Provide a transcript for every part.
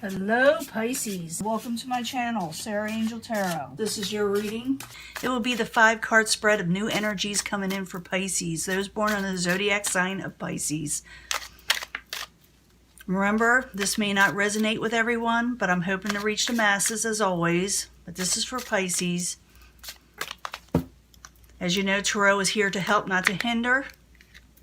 Hello Pisces, welcome to my channel, Sarah Angel Tarot. This is your reading. It will be the 5-card spread of new energies coming in for Pisces, those born on the zodiac sign of Pisces. Remember, this may not resonate with everyone, but I'm hoping to reach the masses as always. But this is for Pisces. As you know, Tarot is here to help, not to hinder.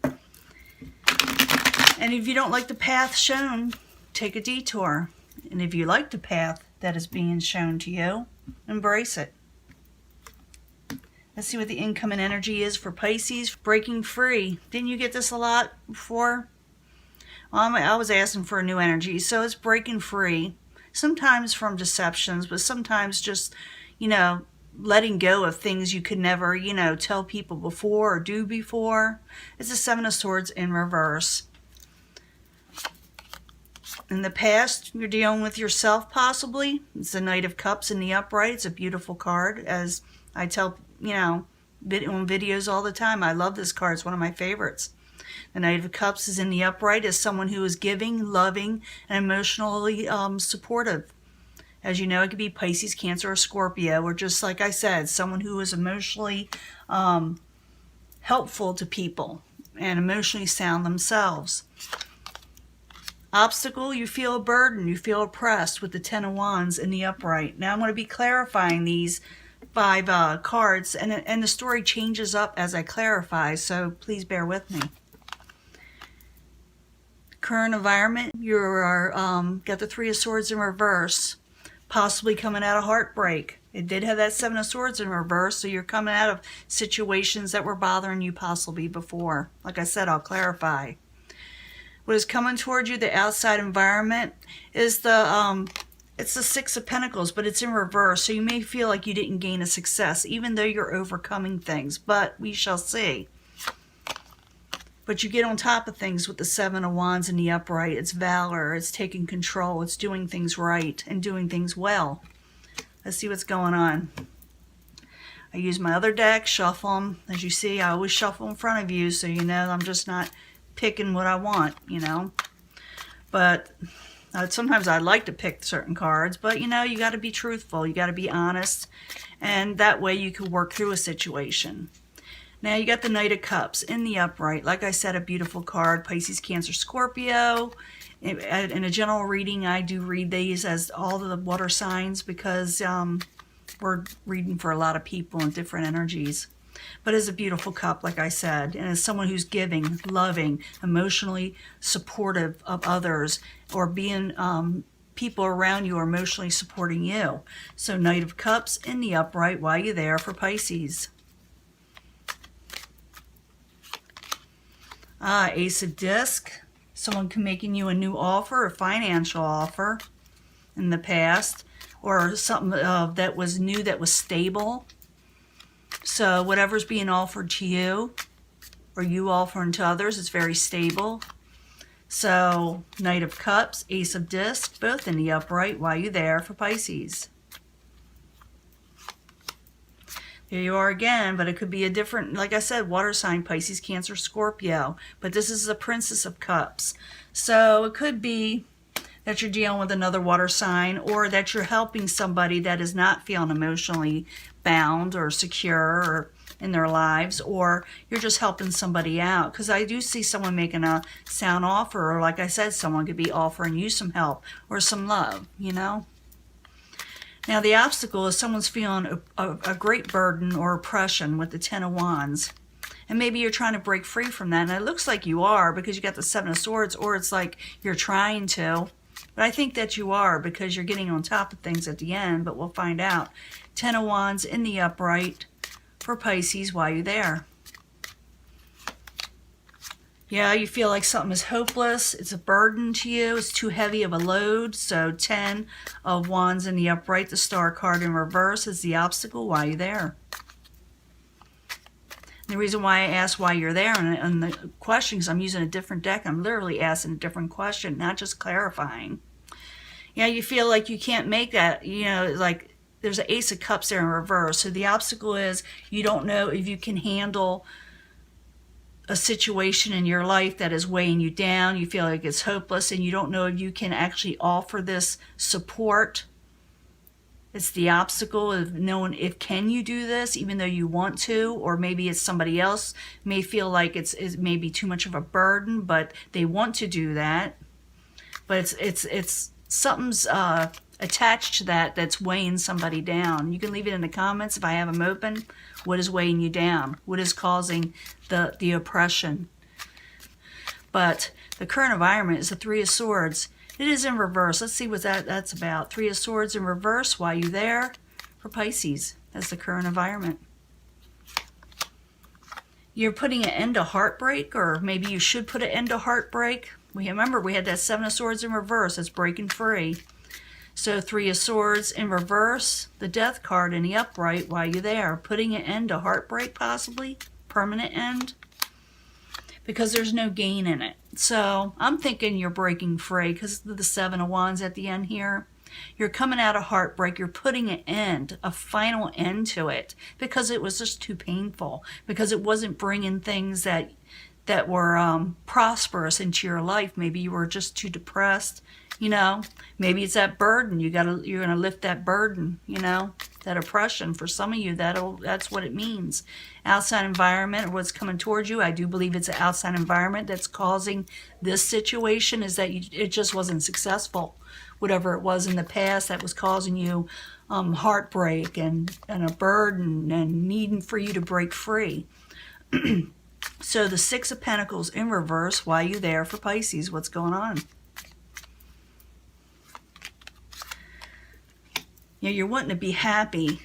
And if you don't like the path shown, take a detour. And if you like the path that is being shown to you, embrace it. Let's see what the incoming energy is for Pisces. Breaking free. Didn't you get this a lot before? Well, I was asking for a new energy. So it's breaking free. Sometimes from deceptions, but sometimes just, letting go of things you could never, tell people before or do before. It's the 7 of Swords in reverse. In the past, you're dealing with yourself possibly. It's the Knight of Cups in the upright. It's a beautiful card. As I tell, on videos all the time, I love this card. It's one of my favorites. The Knight of Cups is in the upright as someone who is giving, loving, and emotionally supportive. As you know, it could be Pisces, Cancer, or Scorpio, or just like I said, someone who is emotionally helpful to people and emotionally sound themselves. Obstacle, you feel a burden, you feel oppressed with the 10 of Wands in the upright. Now I'm going to be clarifying these 5 cards, and the story changes up as I clarify, so please bear with me. Current environment, you are got the 3 of Swords in reverse, possibly coming out of heartbreak. It did have that 7 of Swords in reverse, so you're coming out of situations that were bothering you possibly before. Like I said, I'll clarify. What is coming towards you, the outside environment, is it's the 6 of Pentacles, but it's in reverse. So you may feel like you didn't gain a success, even though you're overcoming things. But we shall see. But you get on top of things with the 7 of Wands in the upright. It's valor. It's taking control. It's doing things right and doing things well. Let's see what's going on. I use my other deck, shuffle them. As you see, I always shuffle in front of you, so you know I'm just not picking what I want, but sometimes I like to pick certain cards, but you got to be truthful, you got to be honest, and that way you can work through a situation. Now you got the Knight of Cups in the upright. Like I said, a beautiful card. Pisces, Cancer, Scorpio. In a general reading, I do read these as all the water signs because we're reading for a lot of people and different energies. But it's a beautiful cup, like I said, and as someone who's giving, loving, emotionally supportive of others, or being people around you are emotionally supporting you. So Knight of Cups in the upright while you're there for Pisces. Ace of Disc. Someone making you a new offer, a financial offer in the past, or something that was new, that was stable. So whatever's being offered to you, or you offering to others, is very stable. So Knight of Cups, Ace of Discs, both in the upright while you're there for Pisces. Here you are again, but it could be a different, like I said, water sign, Pisces, Cancer, Scorpio. But this is the Princess of Cups. So it could be that you're dealing with another water sign, or that you're helping somebody that is not feeling emotionally bound or secure or in their lives, or you're just helping somebody out. Because I do see someone making a sound offer, or like I said, someone could be offering you some help or some love, Now the obstacle is someone's feeling a great burden or oppression with the 10 of Wands. And maybe you're trying to break free from that. And it looks like you are, because you got the 7 of Swords, or it's like you're trying to. But I think that you are, because you're getting on top of things at the end, but we'll find out. 10 of Wands in the upright for Pisces while you're there. Yeah, you feel like something is hopeless. It's a burden to you. It's too heavy of a load. So 10 of Wands in the upright, the Star card in reverse, is the obstacle while you're there. The reason why I asked why you're there and the question, because I'm using a different deck, I'm literally asking a different question, not just clarifying. Yeah, you feel like you can't make that, like there's an Ace of Cups there in reverse. So the obstacle is you don't know if you can handle a situation in your life that is weighing you down. You feel like it's hopeless and you don't know if you can actually offer this support. It's the obstacle of knowing if can you do this even though you want to, or maybe it's somebody else may feel like it may be too much of a burden, but they want to do that. But it's something's attached to that that's weighing somebody down. You can leave it in the comments if I have them open. What is weighing you down? What is causing the oppression? But the current environment is the Three of Swords. It is in reverse. Let's see what that's about. Three of Swords in reverse. Why are you there? For Pisces. That's the current environment. You're putting an end to heartbreak, or maybe you should put an end to heartbreak. Remember, we had that Seven of Swords in reverse. That's breaking free. So Three of Swords in reverse, the Death card in the upright. Why are you there? Putting an end to heartbreak, possibly. Permanent end. Because there's no gain in it. So I'm thinking you're breaking free because of the Seven of Wands at the end here. You're coming out of heartbreak. You're putting an end, a final end to it, because it was just too painful, because it wasn't bringing things that were prosperous into your life. Maybe you were just too depressed, you know. Maybe it's that burden. You're gonna lift that burden, you know, that oppression. For some of you, that's what it means. Outside environment, or what's coming towards you. I do believe it's an outside environment that's causing this situation. Is that it just wasn't successful, whatever it was in the past that was causing you heartbreak and a burden and needing for you to break free. So the Six of Pentacles in reverse. Why are you there? For Pisces? What's going on? Yeah, you're wanting to be happy.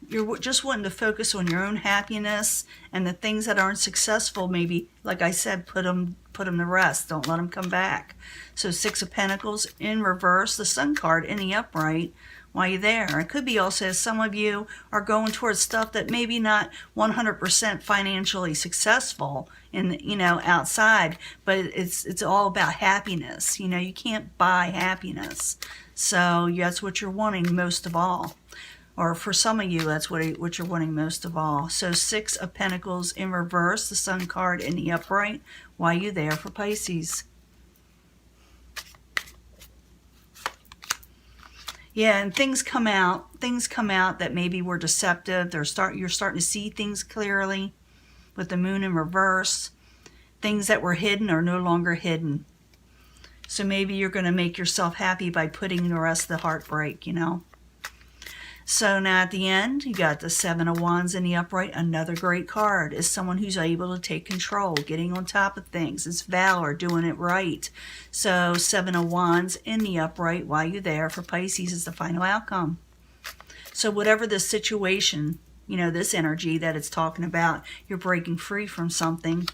You're just wanting to focus on your own happiness, and the things that aren't successful, maybe, like I said, put them to rest. Don't let them come back. So Six of Pentacles in reverse, the Sun card in the upright. Why are you there? It could be also some of you are going towards stuff that maybe not 100% financially successful in, you know, outside, but it's all about happiness. You know, you can't buy happiness. So that's what you're wanting most of all. Or for some of you, that's what you're wanting most of all. So Six of Pentacles in reverse, the Sun card in the upright. Why are you there? For Pisces? Yeah, and things come out that maybe were deceptive. You're starting to see things clearly with the Moon in reverse. Things that were hidden are no longer hidden. So maybe you're going to make yourself happy by putting the rest of the heartbreak, you know. So now at the end, you got the Seven of Wands in the upright. Another great card is someone who's able to take control, getting on top of things. It's valor, doing it right. So Seven of Wands in the upright. Why are you there? For Pisces is the final outcome. So whatever the situation, you know, this energy that it's talking about, you're breaking free from something.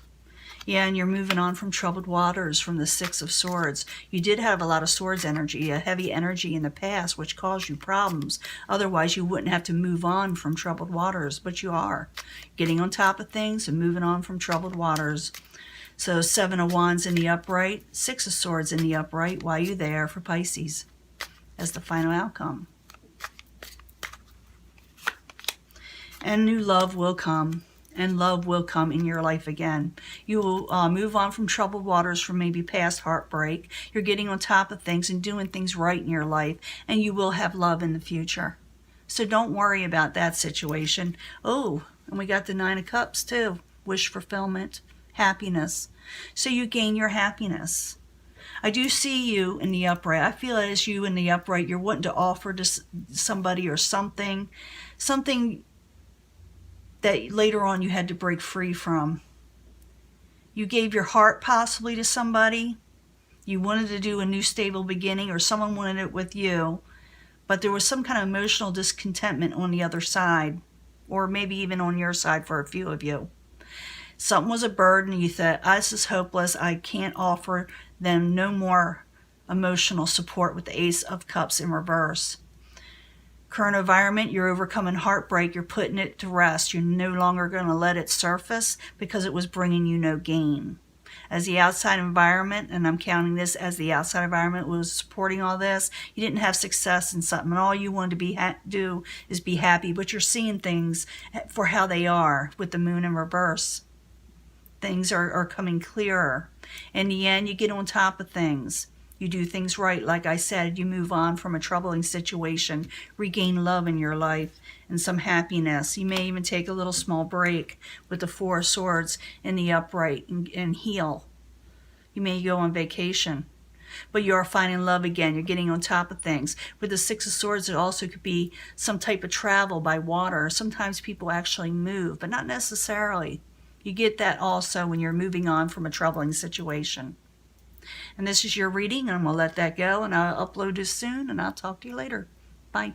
Yeah, and you're moving on from troubled waters, from the Six of Swords. You did have a lot of swords energy, a heavy energy in the past, which caused you problems. Otherwise, you wouldn't have to move on from troubled waters, but you are. Getting on top of things and moving on from troubled waters. So Seven of Wands in the upright, Six of Swords in the upright. Why are you there? For Pisces as the final outcome. And new love will come. And love will come in your life again. You will move on from troubled waters, from maybe past heartbreak. You're getting on top of things and doing things right in your life. And you will have love in the future. So don't worry about that situation. Oh, and we got the Nine of Cups too. Wish fulfillment, happiness. So you gain your happiness. I do see you in the upright. I feel as you in the upright, you're wanting to offer to somebody or something that later on you had to break free from. You gave your heart possibly to somebody. You wanted to do a new stable beginning, or someone wanted it with you, but there was some kind of emotional discontentment on the other side, or maybe even on your side for a few of you. Something was a burden. You thought, this is hopeless. I can't offer them no more emotional support with the Ace of Cups in reverse. Current environment, you're overcoming heartbreak. You're putting it to rest. You're no longer going to let it surface because it was bringing you no gain. As the outside environment, and I'm counting this as the outside environment was supporting all this, you didn't have success in something, and all you wanted to do is be happy, but you're seeing things for how they are with the Moon in reverse. Things are coming clearer. In the end, you get on top of things. You do things right. Like I said, you move on from a troubling situation, regain love in your life and some happiness. You may even take a little small break with the Four of Swords in the upright and heal. You may go on vacation, but you are finding love again. You're getting on top of things. With the Six of Swords, it also could be some type of travel by water. Sometimes people actually move, but not necessarily. You get that also when you're moving on from a troubling situation. And this is your reading, and I'm going to let that go, and I'll upload this soon, and I'll talk to you later. Bye.